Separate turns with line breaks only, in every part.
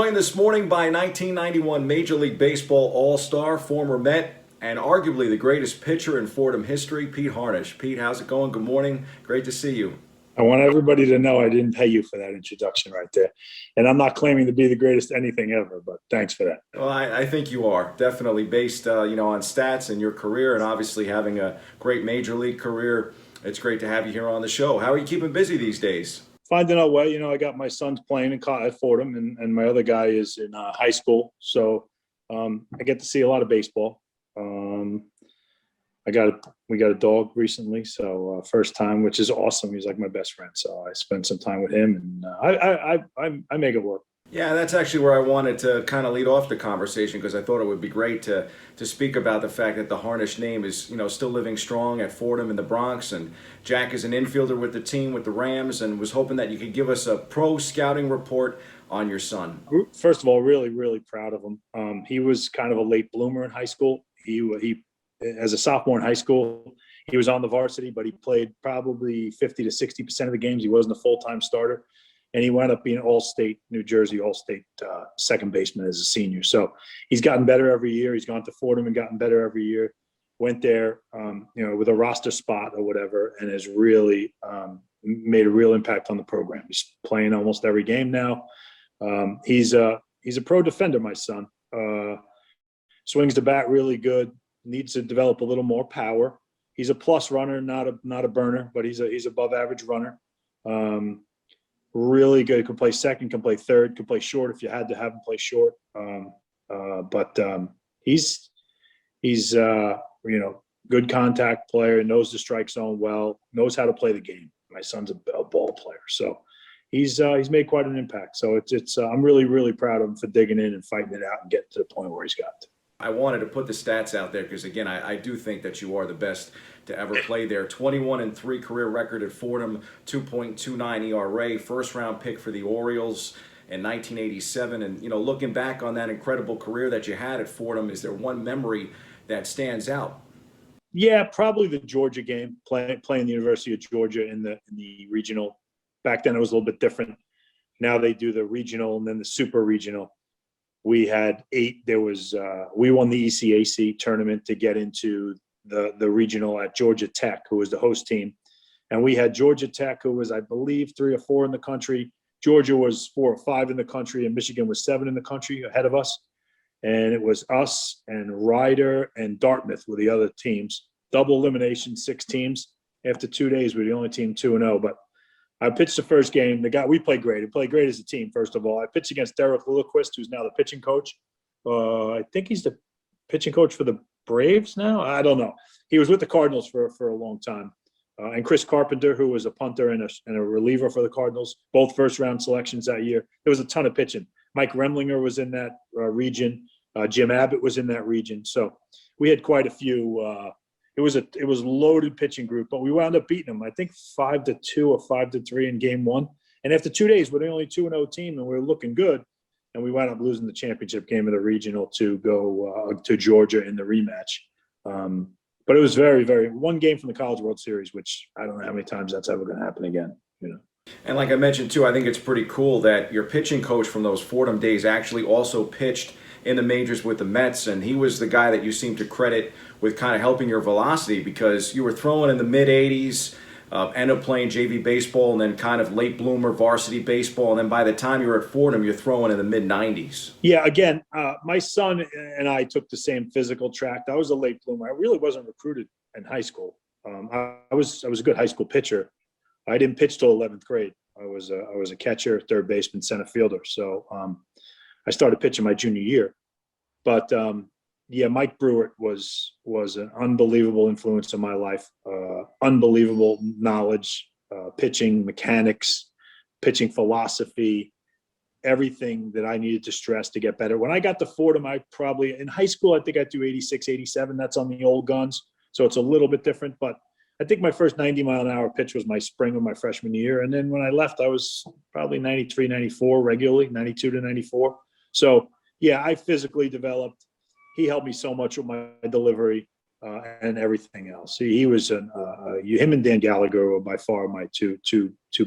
joined this morning by 1991 Major League Baseball All-Star, former Met, and arguably the greatest pitcher in Fordham history, Pete Harnisch. Pete, how's it going? Good morning. Great to see you.
I want everybody to know I didn't pay you for that introduction right there. And I'm not claiming to be the greatest anything ever, but thanks for that.
Well, I think you are, definitely based on stats and your career, and obviously having a great Major League career. It's great to have you here on the show. How are you keeping busy these days?
Finding our way. I got my sons playing at Fordham, and my other guy is in high school. So I get to see a lot of baseball. We got a dog recently, so first time, which is awesome. He's like my best friend, so I spent some time with him, and I make it work.
Yeah, that's actually where I wanted to kind of lead off the conversation, because I thought it would be great to speak about the fact that the Harnisch name is still living strong at Fordham in the Bronx, and Jack is an infielder with the team with the Rams, and was hoping that you could give us a pro scouting report on your son.
First of all, really, really proud of him. He was kind of a late bloomer in high school. He as a sophomore in high school, he was on the varsity, but he played probably 50 to 60% of the games. He wasn't a full-time starter, and he wound up being All-State, New Jersey All-State second baseman as a senior. So he's gotten better every year. He's gone to Fordham and gotten better every year. Went there, with a roster spot or whatever, and has really made a real impact on the program. He's playing almost every game now. He's a pro defender, my son. Swings the bat really good. Needs to develop a little more power. He's a plus runner, not a burner, but he's above average runner. Really good. Can play second, can play third, can play short if you had to have him play short. He's good contact player, knows the strike zone well, knows how to play the game. My son's a ball player, so he's made quite an impact. So it's I'm really, really proud of him for digging in and fighting it out and getting to the point where he's got to.
I wanted to put the stats out there because, again, I do think that you are the best to ever play there. 21-3 career record at Fordham, 2.29 ERA, first-round pick for the Orioles in 1987. And, looking back on that incredible career that you had at Fordham, is there one memory that stands out?
Yeah, probably the Georgia game, playing the University of Georgia in the regional. Back then it was a little bit different. Now they do the regional and then the super regional. We had 8. We won the ECAC tournament to get into the regional at Georgia Tech, who was the host team. And we had Georgia Tech, who was, I believe, 3 or 4 in the country. Georgia was 4 or 5 in the country, and Michigan was 7 in the country ahead of us. And it was us and Ryder and Dartmouth were the other teams. Double elimination, 6 teams. After 2 days, we were the only team 2-0. But I pitched the first game. We played great. We played great as a team, first of all. I pitched against Derek Lilliquist, who's now the pitching coach. I think he's the pitching coach for the Braves now. I don't know. He was with the Cardinals for a long time. And Chris Carpenter, who was a punter and a reliever for the Cardinals, both first-round selections that year. There was a ton of pitching. Mike Remlinger was in that region. Jim Abbott was in that region. So we had quite a few It was a loaded pitching group, but we wound up beating them, I think 5-2 or 5-3 in game 1. And after 2 days, we're the only 2-0 team, and we were looking good. And we wound up losing the championship game of the regional to go to Georgia in the rematch. But it was very, very one game from the College World Series, which I don't know how many times that's ever going to happen again.
And like I mentioned too, I think it's pretty cool that your pitching coach from those Fordham days actually also pitched in the majors with the Mets, and he was the guy that you seem to credit with kind of helping your velocity, because you were throwing in the mid-80s, ended up playing JV baseball, and then kind of late bloomer varsity baseball, and then by the time you were at Fordham, you're throwing in the mid-90s.
Yeah, again, my son and I took the same physical track. I was a late bloomer. I really wasn't recruited in high school. I was a good high school pitcher. I didn't pitch till 11th grade. I was a catcher, third baseman, center fielder. So I started pitching my junior year. But Mike Brewer was an unbelievable influence in my life. Unbelievable knowledge, pitching mechanics, pitching philosophy, everything that I needed to stress to get better. When I got to Fordham, in high school, I think I threw 86, 87. That's on the old guns. So it's a little bit different, but I think my first 90-mile-an-hour pitch was my spring of my freshman year. And then when I left, I was probably 93, 94 regularly, 92 to 94. So, yeah, I physically developed. He helped me so much with my delivery and everything else. He was him and Dan Gallagher were by far my two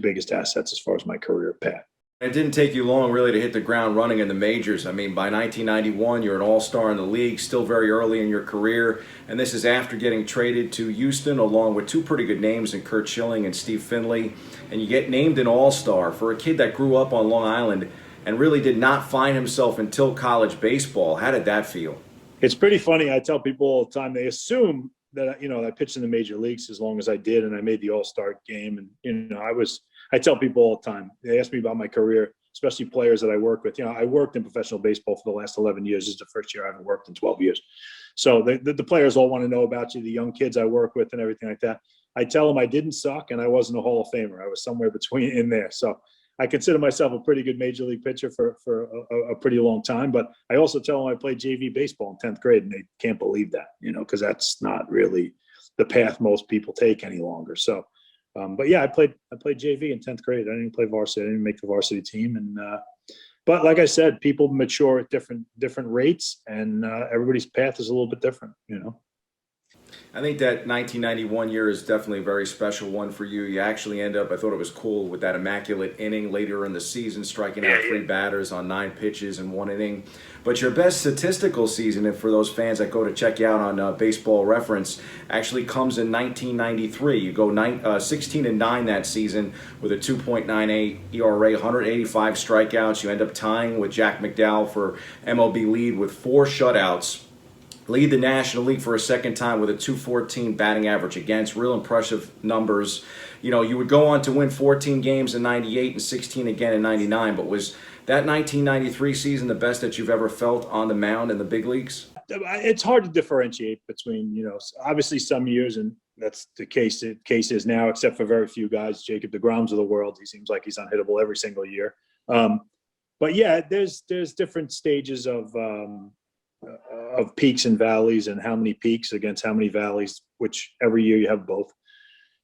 biggest assets as far as my career path.
It didn't take you long really to hit the ground running in the majors. I mean, by 1991, you're an all-star in the league, still very early in your career. And this is after getting traded to Houston along with two pretty good names in Curt Schilling and Steve Finley. And you get named an all-star for a kid that grew up on Long Island and really did not find himself until college baseball. How did that feel?
It's pretty funny. I tell people all the time, they assume that, I pitched in the major leagues as long as I did, and I made the all-star game. And, I tell people all the time, they ask me about my career, especially players that I work with. I worked in professional baseball for the last 11 years. This is the first year I haven't worked in 12 years. So the players all want to know about you, the young kids I work with and everything like that. I tell them I didn't suck and I wasn't a Hall of Famer. I was somewhere between in there. So I consider myself a pretty good major league pitcher for a pretty long time. But I also tell them I played JV baseball in 10th grade, and they can't believe that, because that's not really the path most people take any longer. So, but yeah, I played JV in 10th grade. I didn't play varsity. I didn't make the varsity team. And but like I said, people mature at different rates, and everybody's path is a little bit different.
I think that 1991 year is definitely a very special one for you. You actually end up, I thought it was cool, with that immaculate inning later in the season, striking out three batters on 9 pitches in 1 inning. But your best statistical season, and for those fans that go to check you out on Baseball Reference, actually comes in 1993. You go 16-9 that season with a 2.98 ERA, 185 strikeouts. You end up tying with Jack McDowell for MLB lead with 4 shutouts. Lead the National League for a second time with a 214 batting average against. Real impressive numbers. You would go on to win 14 games in 98 and 16 again in 99, but was that 1993 season the best that you've ever felt on the mound in the big leagues?
It's hard to differentiate between, obviously some years, and that's the case is now, except for very few guys, Jacob deGroms of the world. He seems like he's unhittable every single year. But yeah, there's different stages of peaks and valleys, and how many peaks against how many valleys, which every year you have both.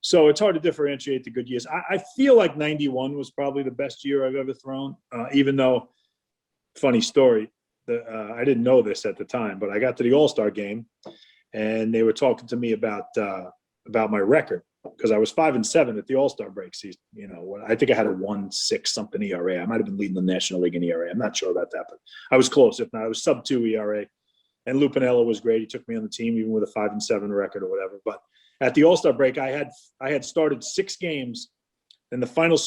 So it's hard to differentiate the good years. I feel like 91 was probably the best year I've ever thrown, even though, funny story, I didn't know this at the time, but I got to the All-Star game and they were talking to me about my record, because I was 5-7 at the All-Star break season. I think I had a 1.6 something ERA. I might have been leading the National League in ERA. I'm not sure about that, but I was close. If not, I was sub-2 ERA. And Lou Piniella was great. He took me on the team, even with a 5-7 record or whatever. But at the All-Star break, I had started 6 games, and the final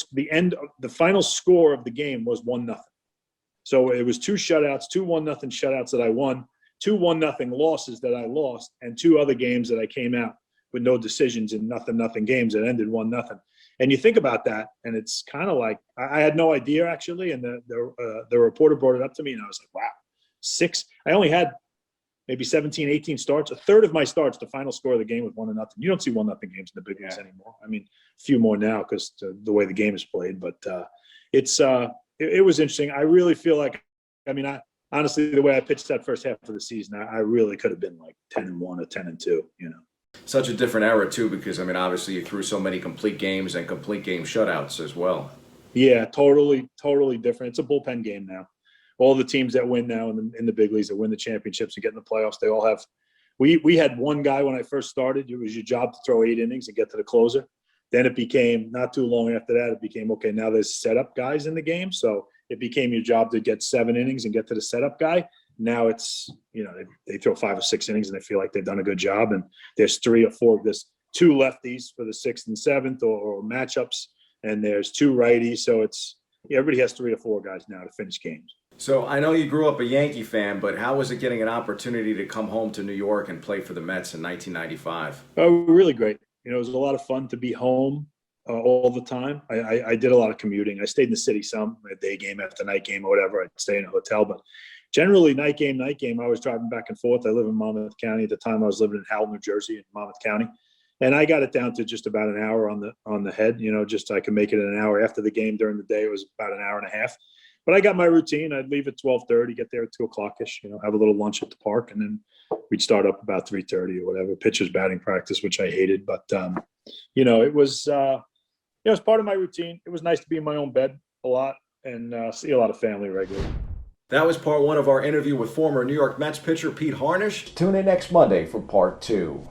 score of the game was 1-0. So it was 2 shutouts, 2 1-0 shutouts that I won, 2 1-0 losses that I lost, and 2 other games that I came out with no decisions in 0-0 games that ended 1-0. And you think about that, and it's kind of like, I had no idea actually, and the reporter brought it up to me, and I was like, wow, 6. I only had maybe 17, 18 starts. A third of my starts, the final score of the game was 1-0. You don't see 1-0 games in the big leagues anymore. I mean, a few more now because the way the game is played. But it was interesting. I really feel like, honestly, the way I pitched that first half of the season, I really could have been like 10-1 or 10-2.
Such a different era too, because obviously you threw so many complete games and complete game shutouts as well.
Yeah, totally different. It's a bullpen game now. All the teams that win now in the big leagues, that win the championships and get in the playoffs, they all have. We had one guy when I first started. It was your job to throw 8 innings and get to the closer. Then it became, not too long after that, it became, okay, now there's setup guys in the game. So it became your job to get 7 innings and get to the setup guy. Now it's, they throw 5 or 6 innings and they feel like they've done a good job. And there's 3 or 4, there's 2 lefties for the 6th and 7th or matchups, and there's 2 righties. So everybody has 3 or 4 guys now to finish games.
So I know you grew up a Yankee fan, but how was it getting an opportunity to come home to New York and play for the Mets in 1995?
Oh, really great. It was a lot of fun to be home all the time. I did a lot of commuting. I stayed in the city some, a day game after night game or whatever. I'd stay in a hotel, but generally night game. I was driving back and forth. I live in Monmouth County. At the time I was living in Howell, New Jersey, in Monmouth County. And I got it down to just about an hour on the head, just I could make it an hour after the game. During the day, it was about an hour and a half. But I got my routine. I'd leave at 12:30, get there at 2:00-ish, have a little lunch at the park, and then we'd start up about 3:30 or whatever. Pitchers batting practice, which I hated, but it was part of my routine. It was nice to be in my own bed a lot and see a lot of family regularly.
That was part 1 of our interview with former New York Mets pitcher Pete Harnisch. Tune in next Monday for part 2.